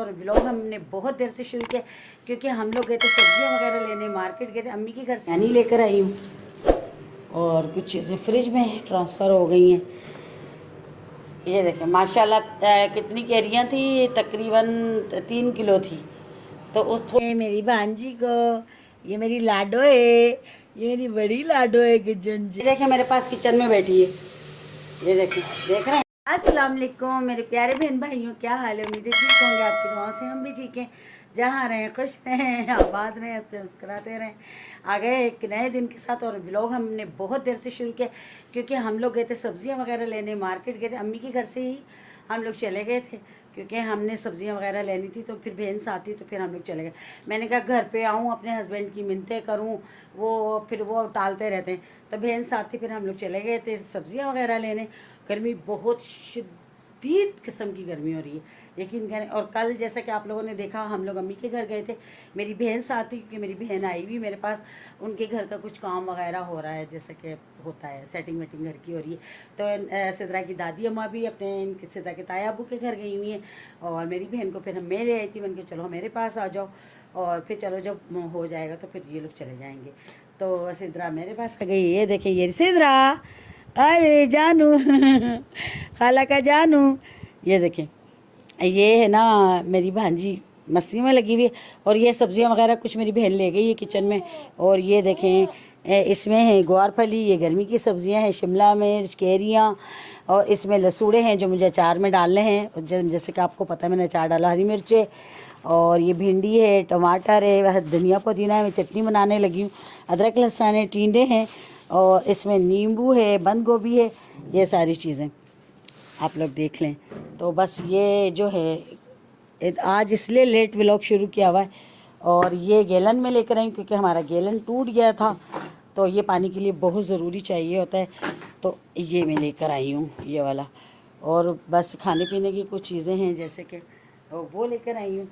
और ब्लॉग हमने बहुत देर से शुरू किया क्योंकि हम लोग गए थे सब्जियां वगैरह लेने, मार्केट गए थे अम्मी के घर से। यानी लेकर आई हूँ और कुछ चीज़ें फ्रिज में ट्रांसफ़र हो गई हैं। ये देखें माशाल्लाह कितनी कैरियाँ थी, तकरीबन 3 किलो थी। तो उस मेरी भांजी को, ये मेरी लाडो है, ये मेरी बड़ी लाडो है किचन जी। देखें मेरे पास किचन में बैठी है, ये देखें, देख रहे हैं। अस्सलाम वालेकुम मेरे प्यारे बहन भाइयों, क्या हाल है? उम्मीद है ठीक होंगे, आपकी दुआओं से हम भी ठीक हैं। जहाँ रहें खुश रहें, आबाद रहें, हंसते मुस्कुराते रहें। आ गए एक नए दिन के साथ और ब्लॉग हमने बहुत देर से शुरू किया क्योंकि हम लोग गए थे सब्जियां वगैरह लेने, मार्केट गए थे अम्मी के घर से ही हम लोग चले गए थे क्योंकि हमने सब्जियां वगैरह लेनी थी। तो फिर बहन साथ थी तो फिर हम लोग चले गए। मैंने कहा घर पे आऊँ, अपने हस्बैंड की मिन्नतें करूँ, वो टालते रहते हैं। तो बहन साथ थी, फिर हम लोग चले गए थे सब्जियां वगैरह लेने। गर्मी बहुत शदीद किस्म की गर्मी हो रही है, यकीन करें। और कल जैसा कि आप लोगों ने देखा, हम लोग अम्मी के घर गए थे, मेरी बहन साथ थी क्योंकि मेरी बहन आई हुई मेरे पास, उनके घर का कुछ काम वगैरह हो रहा है, जैसे कि होता है सेटिंग वेटिंग घर की हो रही है। तो सिद्रा की दादी अम्मा भी अपने सिद्रा के ताया अबू के घर गई हुई हैं और मेरी बहन को फिर हम मैं ले आई थी। मैंने कहा चलो मेरे पास आ जाओ और फिर चलो जब हो जाएगा तो फिर ये लोग चले जाएंगे। तो सिद्रा मेरे पास आ गई। ये देखें ये सिद्रा, अरे जानू खाला का जानू। ये देखें ये है ना मेरी भांजी मस्ती में लगी हुई है। और ये सब्जियां वगैरह कुछ मेरी बहन ले गई है किचन में। और ये देखें इसमें है ग्वार फली, ये गर्मी की सब्जियां हैं, शिमला मिर्च, कैरियाँ, और इसमें लसूड़े हैं जो मुझे अचार में डालने हैं। जैसे कि आपको पता है मैंने अचार डाला, हरी मिर्च है, और ये भिंडी है, टमाटर है, वह धनिया पुदीना है, मैं चटनी बनाने लगी हूँ, अदरक लहसुन है, टिंडे हैं, और इसमें नींबू है, बंद गोभी है, ये सारी चीज़ें आप लोग देख लें। तो बस ये जो है आज इसलिए लेट व्लॉग शुरू किया हुआ है। और ये गैलन में लेकर आई क्योंकि हमारा गैलन टूट गया था, तो ये पानी के लिए बहुत ज़रूरी चाहिए होता है। तो ये मैं लेकर आई हूँ ये वाला। और बस खाने पीने की कुछ चीज़ें हैं जैसे कि वो लेकर आई हूँ,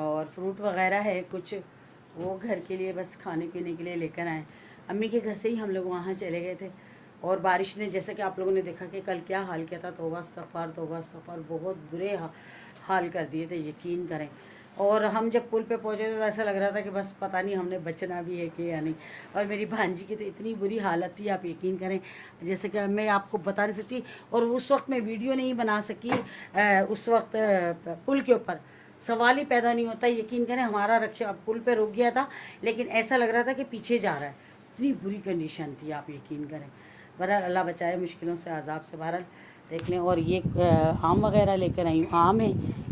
और फ्रूट वगैरह है कुछ, वो घर के लिए बस खाने पीने के लिए लेकर आए। अम्मी के घर से ही हम लोग वहाँ चले गए थे। और बारिश ने, जैसे कि आप लोगों ने देखा कि कल क्या हाल किया था, तौबा सफ़र, बहुत बुरे हाल कर दिए थे, यकीन करें। और हम जब पुल पे पहुँचे तो ऐसा लग रहा था कि बस पता नहीं हमने बचना भी है कि या नहीं। और मेरी भांजी की तो इतनी बुरी हालत थी, आप यकीन करें, जैसे कि मैं आपको बता नहीं सकती। और उस वक्त मैं वीडियो नहीं बना सकी, उस वक्त पुल के ऊपर सवाल ही पैदा नहीं होता, यकीन करें। हमारा रक्षा पुल पे रुक गया था, लेकिन ऐसा लग रहा था कि पीछे जा रहा है, इतनी बुरी कंडीशन थी, आप यकीन करें। बहरहाल अल्लाह बचाए मुश्किलों से, अजाब से। बहरहाल देख लें। और ये आम वगैरह लेकर आई हूँ, आम है,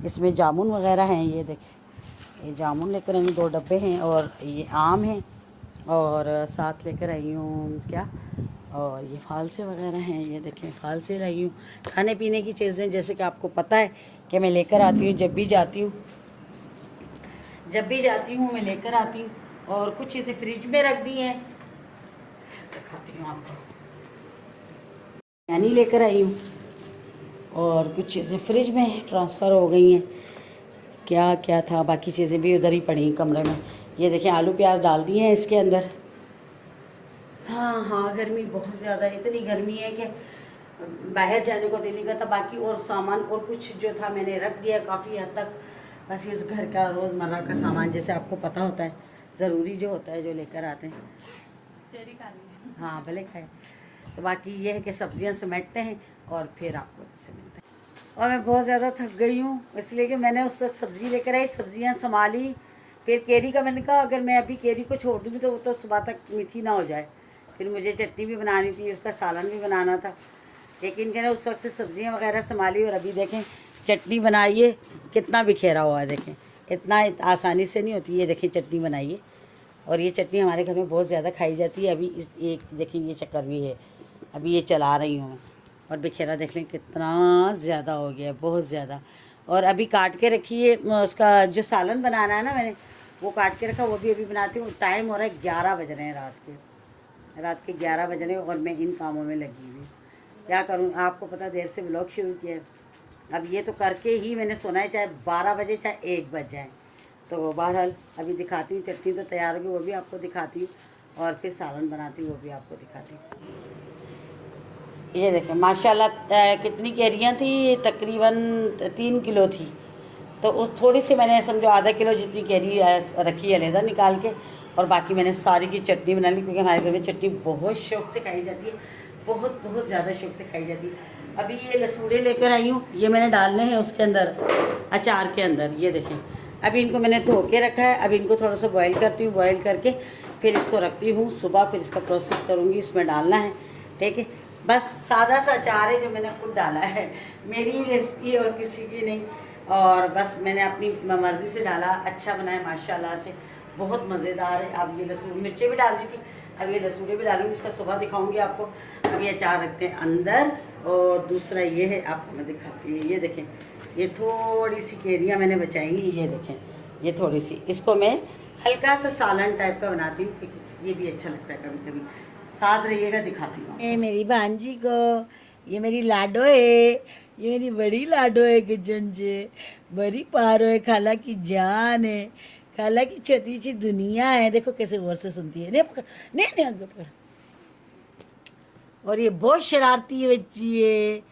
इसमें जामुन वगैरह हैं, ये देखें, ये जामुन लेकर आई हूँ, 2 डब्बे हैं, और ये आम है, और साथ लेकर आई हूँ क्या, और ये फालसे वगैरह हैं, ये देखें फालसे लाई हूँ। खाने पीने की चीज़ें जैसे कि आपको पता है कि मैं लेकर आती हूँ, जब भी जाती हूँ मैं लेकर आती हूँ। और कुछ चीज़ें फ्रिज में रख दी हैं, दिखाती हूँ आपको। यानी लेकर आई हूँ और कुछ चीज़ें फ्रिज में ट्रांसफ़र हो गई हैं। क्या क्या था, बाकी चीज़ें भी उधर ही पड़ी कमरे में। ये देखें आलू प्याज डाल दिए हैं इसके अंदर। हाँ, गर्मी बहुत ज़्यादा है, इतनी गर्मी है कि बाहर जाने को दिल नहीं करता। बाकी और सामान और कुछ जो था मैंने रख दिया काफ़ी हद तक। बस इस घर का रोज़मर्रा का सामान जैसे आपको पता होता है, ज़रूरी जो होता है जो लेकर आते हैं। चेरी खा ली, हाँ भले खाए। तो बाकी ये है कि सब्जियां समेटते हैं और फिर आपको से मिलते हैं। और मैं बहुत ज़्यादा थक गई हूँ, इसलिए कि मैंने उस वक्त सब्ज़ी लेकर आई, सब्जियां संभाली। फिर केरी का मैंने कहा अगर मैं अभी केरी को छोड़ दूँगी तो वो तो सुबह तक मीठी ना हो जाए। फिर मुझे चटनी भी बनानी थी, उसका सालन भी बनाना था, लेकिन कहना उस वक्त से सब्जियाँ वगैरह संभाली। और अभी देखें चटनी बनाइए, कितना बिखेरा हुआ है, देखें इतना आसानी से नहीं होती। ये देखें चटनी बनाइए, और ये चटनी हमारे घर में बहुत ज़्यादा खाई जाती है। अभी इस एक देखें ये चक्कर भी है, अभी ये चला रही हूँ। और बिखेरा देख लें कितना ज़्यादा हो गया, बहुत ज़्यादा। और अभी काट के रखी है, उसका जो सालन बनाना है ना, मैंने वो काट के रखा, वो भी अभी बनाती हूँ। टाइम हो रहा है 11 बज रहे हैं रात के 11 बज रहे हैं, और मैं इन कामों में लगी हुई। क्या करूँ, आपको पता देर से व्लॉग शुरू किया है। अब ये तो करके ही मैंने सोना है, चाहे 12 बजे चाहे 1 बज जाए। तो बहरहाल अभी दिखाती हूँ, चटनी तो तैयार होगी वो भी आपको दिखाती हूँ, और फिर सालन बनाती हूँ वो भी आपको दिखाती हूँ। ये देखें माशाल्लाह कितनी कैरियाँ थी, तकरीबन 3 किलो थी। तो उस थोड़ी सी मैंने समझो आधा किलो जितनी कैरी रखी है अलहदा निकाल के, और बाकी मैंने सारी की चटनी बना ली, क्योंकि हमारे घर में चटनी बहुत शौक से खाई जाती है, बहुत बहुत ज़्यादा शौक से खाई जाती है। अभी ये लसूड़े लेकर आई हूँ, ये मैंने डालने हैं उसके अंदर, अचार के अंदर। ये देखें, अभी इनको मैंने धो के रखा है, अभी इनको थोड़ा सा बॉयल करती हूँ, बॉयल करके फिर इसको रखती हूँ सुबह, फिर इसका प्रोसेस करूँगी, इसमें डालना है। ठीक है, बस सादा सा अचार है जो मैंने खुद डाला है, मेरी ही रेसिपी और किसी की नहीं, और बस मैंने अपनी मर्ज़ी से डाला, अच्छा बना है माशाल्लाह से, बहुत मज़ेदार है। अब ये लहसुन मिर्चें भी डाल दी थी, अब ये लहसुन भी डालूंगी, इसका सुबह दिखाऊंगी आपको। अब ये अचार रखते हैं अंदर, और दूसरा ये है, आपको मैं दिखाती हूँ। ये देखें, ये थोड़ी सी केरियाँ मैंने बचाई, ये देखें, ये थोड़ी सी, इसको मैं हल्का सा सालन टाइप का बनाती हूँ, ये भी अच्छा लगता है कभी कभी। साथ रहिएगा, दिखाती हूँ। ये मेरी भांजी को, ये मेरी लाडो है, ये मेरी बड़ी लाडो है, किचन से बड़ी पारो है, खाला की जान है, खाला की छोटी सी दुनिया है। देखो कैसे गौर से सुनती है, नहीं पकड़, नहीं आगे पकड़। और ये बहुत शरारती है बच्ची है।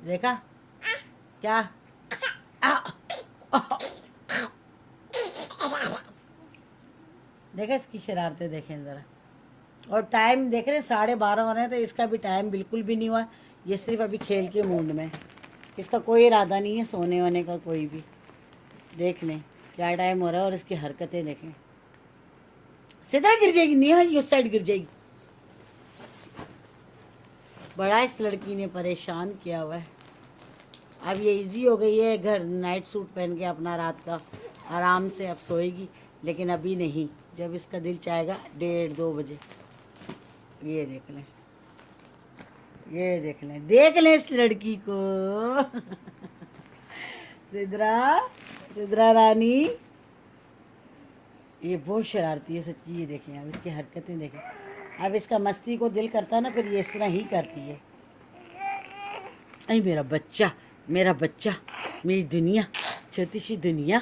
देखा क्या, देखा इसकी शरारतें, देखें ज़रा। और टाइम देख रहे हैं 12:30 हो रहे हैं, तो इसका भी टाइम बिल्कुल भी नहीं हुआ, ये सिर्फ अभी खेल के मूड में, इसका कोई इरादा नहीं है सोने वोने का कोई भी। देख लें क्या टाइम हो रहा है, और इसकी हरकतें देखें। सीधा गिर जाएगी, नहीं है उस साइड गिर जाएगी। बड़ा इस लड़की ने परेशान किया हुआ है। अब ये इजी हो गई है, घर नाइट सूट पहन के अपना रात का आराम से अब सोएगी, लेकिन अभी नहीं, जब इसका दिल चाहेगा 1:30-2 बजे। ये देख लें, ये देख लें, देख लें इस लड़की को। सिद्रा, सिद्रा रानी, ये बहुत शरारती है सच्ची। ये देखें, अब इसकी हरकतें देखें। अब इसका मस्ती को दिल करता है ना, फिर ये इस तरह ही करती है। अरे मेरा बच्चा, मेरा बच्चा, मेरी दुनिया, छोटी सी दुनिया,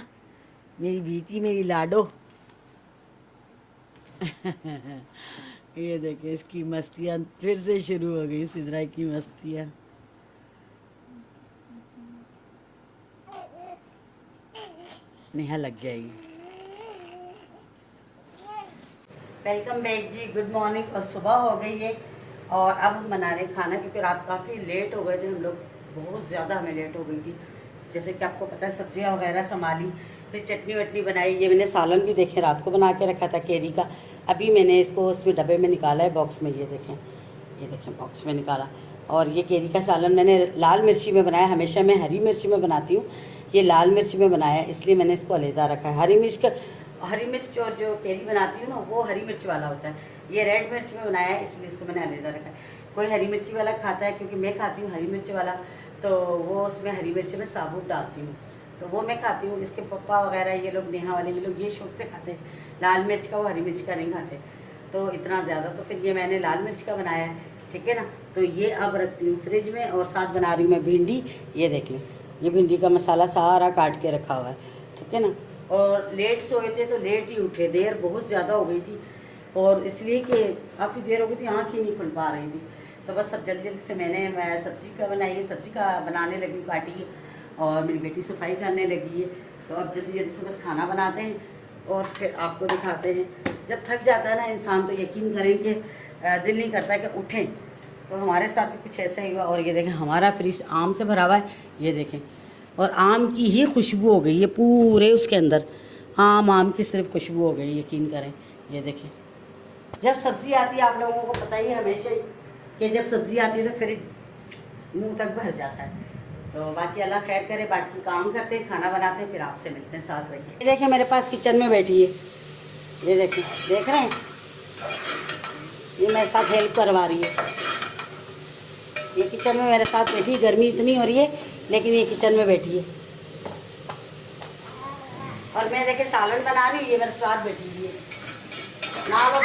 मेरी बेटी, मेरी लाडो। ये देखिए इसकी मस्तियाँ फिर से शुरू हो गई, सिद्रा की मस्तियाँ। नेहा लग जाएगी। वेलकम बैक जी, गुड मॉर्निंग। और सुबह हो गई है, और अब हम बना रहे हैं खाना, क्योंकि रात काफ़ी लेट हो गए थे हम लोग, बहुत ज़्यादा हमें लेट हो गई थी। जैसे कि आपको पता है, सब्जियां वगैरह संभाली, फिर चटनी वटनी बनाई। ये मैंने सालन भी देखें रात को बना के रखा था केरी का, अभी मैंने इसको उसमें डब्बे में निकाला है, बॉक्स में। ये देखें बॉक्स में निकाला। और ये केरी का सालन मैंने लाल मिर्ची में बनाया, हमेशा मैं हरी मिर्ची में बनाती हूँ, ये लाल मिर्ची में बनाया, इसलिए मैंने इसको अलहदा रखा है। हरी मिर्च और जो केरी बनाती हूँ ना, वो हरी मिर्च वाला होता है, ये रेड मिर्च में बनाया है, इसलिए इसको मैंने अलहदा रखा है। कोई हरी मिर्ची वाला खाता है, क्योंकि मैं खाती हूँ हरी मिर्च वाला, तो वो उसमें हरी मिर्च में साबुत डालती हूँ, तो वो मैं खाती हूँ। इसके पप्पा वगैरह ये लोग, नेहा वाले ये लोग, ये शौक से खाते हैं लाल मिर्च का, वो हरी मिर्च का नहीं खाते, तो इतना ज़्यादा। तो फिर ये मैंने लाल मिर्च का बनाया है, ठीक है ना। तो ये अब रखती हूँ फ्रिज में, और साथ बना रही हूँ मैं भिंडी। ये देख लें, ये भिंडी का मसाला सारा काट के रखा हुआ है, ठीक है ना। और लेट सोए थे तो लेट ही उठे, देर बहुत ज़्यादा हो गई थी, और इसलिए कि काफ़ी देर हो गई थी, आँख ही नहीं खुल पा रही थी। तो बस सब जल्दी जल्दी से मैं सब्ज़ी का बनाई, सब्ज़ी का बनाने लगी, काटी, और मेरी बेटी सफाई करने लगी है। तो अब जल्दी जल्दी से बस खाना बनाते हैं, और फिर आपको दिखाते हैं। जब थक जाता है ना इंसान, तो यकीन करें कि दिल नहीं करता कि उठें, तो हमारे साथ भी कुछ ऐसा ही हुआ। और ये देखें, हमारा फ्रिज आम से भरा हुआ है, ये देखें, और आम की ही खुशबू हो गई है पूरे उसके अंदर, आम की सिर्फ खुशबू हो गई, यकीन करें। ये देखें, जब सब्ज़ी आती है, आप लोगों को पता ही है हमेशा ही कि जब सब्ज़ी आती है तो फ्रिज मुंह तक भर जाता है। तो बाकी अल्लाह खैर करे, बाकी काम करते हैं, खाना बनाते हैं, फिर आपसे मिलते हैं, साथ रहिए। ये देखें, मेरे पास किचन में बैठी है, ये देखें, देख रहे हैं, ये मेरे साथ हेल्प करवा रही है। ये किचन में मेरे साथ बैठी, गर्मी इतनी हो रही है, लेकिन ये किचन में बैठी है। और मैं देखे सालन बना रही हूँ, ये मेरे साथ बैठी हुई है ना। वो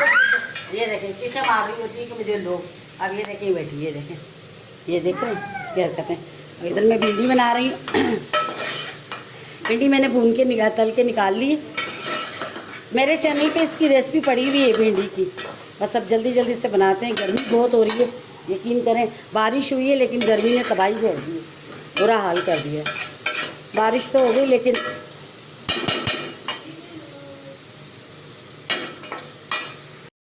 ये देखें, चीखें मार रही होती है कि मुझे लो। अब ये देखें बैठी, ये देखें, ये देख रहे हैं इसकी हरकतें। इधर मैं भिंडी बना रही हूँ। भिंडी मैंने भून के तल के निकाल ली है। मेरे चैनल पे इसकी रेसिपी पड़ी हुई है भिंडी की, बस अब जल्दी जल्दी से बनाते हैं, गर्मी बहुत हो रही है। यकीन करें बारिश हुई है लेकिन गर्मी ने तबाही कर दी है, बुरा हाल कर दिया। बारिश तो हो गई लेकिन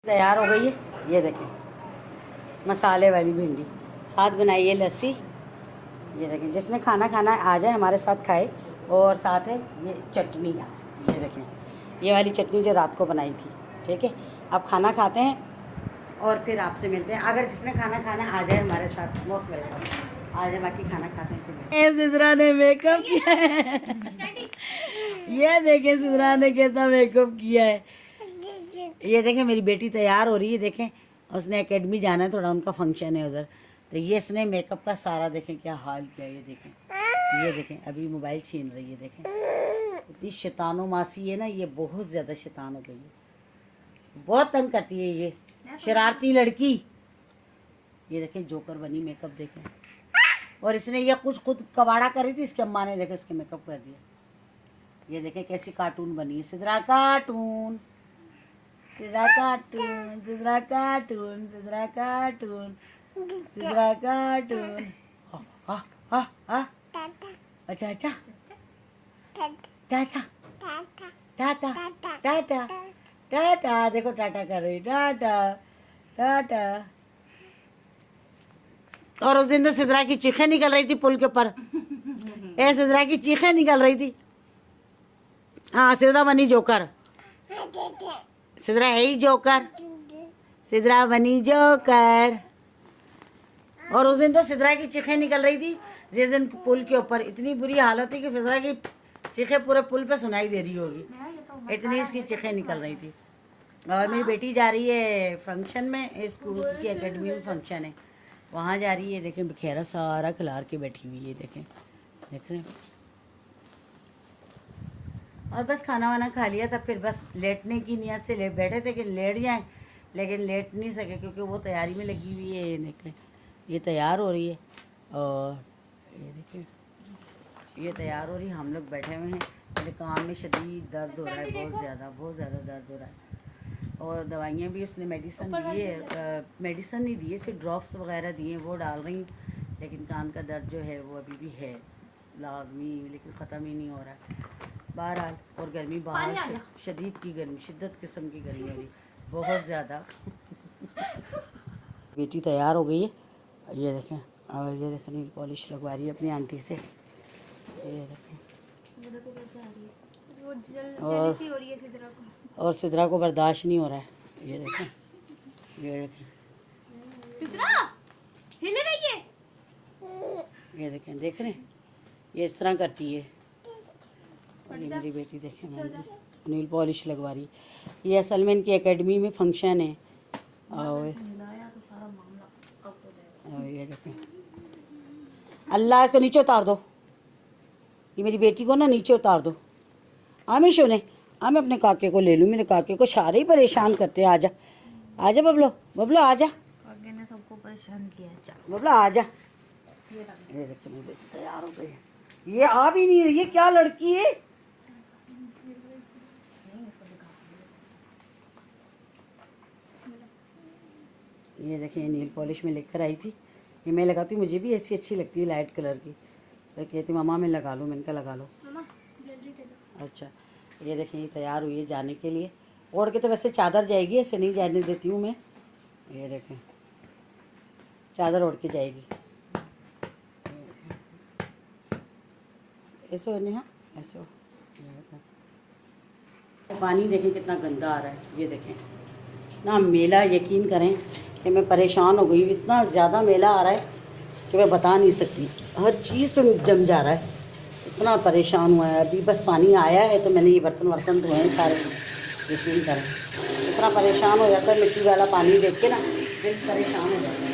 तैयार हो गई है। ये देखें मसाले वाली भिंडी, साथ बनाई है लस्सी। ये देखें जिसने खाना खाना है आ जाए हमारे साथ खाए। और साथ है ये चटनी, ये देखें ये वाली चटनी जो रात को बनाई थी। ठीक है, अब खाना खाते हैं और फिर आपसे मिलते हैं। अगर जिसने खाना खाना आ जाए हमारे साथ, मोस्ट वेलकम आ जाए। बाकी खाना खाते हैं फिर। सिद्रा ने मेकअप किया है ये देखें सिद्रा ने कैसा मेकअप किया है। ये देखें मेरी बेटी तैयार हो रही है। देखें उसने एकेडमी जाना है, थोड़ा उनका फंक्शन है उधर, तो ये इसने मेकअप का सारा देखें क्या हाल किया। ये देखें अभी मोबाइल छीन रही है। देखें इतनी शैतानो मासी है ना, ये बहुत ज़्यादा शैतान हो गई है, बहुत तंग करती है ये शरारती लड़की। ये देखें जोकर बनी मेकअप देखें। और इसने ये कुछ खुद कबाड़ा करी थी, इसकी अम्मा ने देखे इसके मेकअप कर दिया। ये देखें कैसी कार्टून बनी है, Sidra cartoon, Sidra cartoon, Sidra cartoon, Sidra cartoon, Sidra cartoon. अच्छा अच्छा टाटा टाटा टाटा टाटा, देखो टाटा कर रही, टाटा टाटा। और उस दिन तो सिद्रा की चीखें निकल रही थी पुल के ऊपर, सिद्रा की चीखें निकल रही थी। हाँ सिद्रा बनी जोकर, सिद्रा है ही जोकर, सिद्रा बनी जोकर। और उस दिन तो सिद्रा की चीखें निकल रही थी जिस दिन पुल के ऊपर, इतनी बुरी हालत थी कि सिद्रा की चीखें पूरे पुल पे सुनाई दे रही होगी, इतनी इसकी चीखें निकल रही थी। और मेरी बेटी जा रही है फंक्शन में, स्कूल की एकेडमी में फंक्शन है, वहाँ जा रही है। देखें बखेरा सारा खिलार के बैठी हुई है, देखें देख रहे हैं। और बस खाना वाना खा लिया था, फिर बस लेटने की नियत से लेट बैठे थे कि लेट जाएं, लेकिन लेट नहीं सके क्योंकि वो तैयारी में लगी हुई है। ये देखें ये तैयार हो रही है और ये देखिए ये तैयार हो रही है, हम लोग बैठे हुए हैं। मेरे कान में शदीद दर्द हो रहा है, बहुत ज़्यादा दर्द हो रहा है। और दवाइयाँ भी उसने मेडिसन दी है, मेडिसन नहीं दी है, सिर्फ ड्रॉप्स वगैरह दिए वो डाल रही हूँ, लेकिन कान का दर्द जो है वो अभी भी है लाजमी, लेकिन ख़त्म ही नहीं हो रहा है बहरहाल। और गर्मी बाहर शदीद की गर्मी, शिद्दत किस्म की गर्मी अभी बहुत ज़्यादा। बेटी तैयार हो गई है, ये देखें। और ये देखें नील पॉलिश लगवा रही है अपनी आंटी से, ये देखें। और सिद्रा को बर्दाश्त नहीं हो रहा है, ये देखें, ये देखें सिद्रा हिल रही है, ये देखें, देख रहे हैं ये इस तरह करती है। और ये मेरी बेटी देखें नील पॉलिश लगवा रही है। ये असल में इनकी एकेडमी में फंक्शन है। और ये देखें, अल्लाह इसको नीचे उतार दो, ये मेरी बेटी को ना नीचे उतार दो। आमिश ने मैं अपने काके को ले लूँ, मेरे काके को सारे ही परेशान करते हैं। आजा आजा बबलो, बबलो आजा, काके ने सबको परेशान किया। बबलो आजा। ये देखिए मेरी बेटी तैयार हो गई है, ये आ भी नहीं रही है, क्या लड़की है। ये देखिए नील पॉलिश में लेकर आई थी, ये मैं लगाती हूँ, मुझे भी ऐसी अच्छी लगती है लाइट कलर की, तो कहती मामा मैं लगा लूँ, मैंने कहा लगा लो। अच्छा ये देखें ये तैयार हुई है जाने के लिए, ओढ़ के तो वैसे चादर जाएगी, ऐसे नहीं जाने देती हूँ मैं। ये देखें चादर ओढ़ के जाएगी, ऐसे हो नेहा, ऐसे हो। पानी देखें कितना गंदा आ रहा है, ये देखें ना मेला, यकीन करें कि मैं परेशान हो गई, इतना ज़्यादा मेला आ रहा है कि मैं बता नहीं सकती, हर चीज़ पे जम जा रहा है, इतना परेशान हुआ है। अभी बस पानी आया है तो मैंने ये बर्तन वर्तन धोए हैं सारे, यकीन करें इतना परेशान हो जाता है मिट्टी वाला पानी देख के ना, दिल परेशान हो जाता है।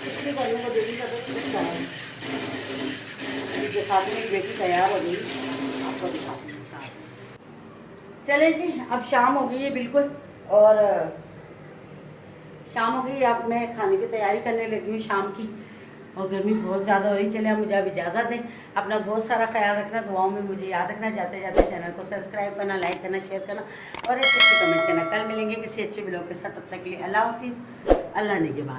इसलिए करने को देवी का तो अच्छा है। दिखाती मेरी बेटी तैयार हो गई, आपको दिखाती हूँ। चले जी अब शाम हो गई है बिल्कुल, और शाम हो गई, अब मैं खाने की तैयारी करने लगी हूँ शाम की, और गर्मी बहुत ज़्यादा हो रही। चले अब मुझे अब इजाज़त दें, अपना बहुत सारा ख्याल रखना, दुआओं में मुझे याद रखना, जाते जाते चैनल को सब्सक्राइब करना, लाइक करना, शेयर करना और अच्छे अच्छे कमेंट करना। कल मिलेंगे किसी अच्छे ब्लॉग के साथ, तब तक के लिए अल्लाह हाफिज़, अल्लाह ने के बाद।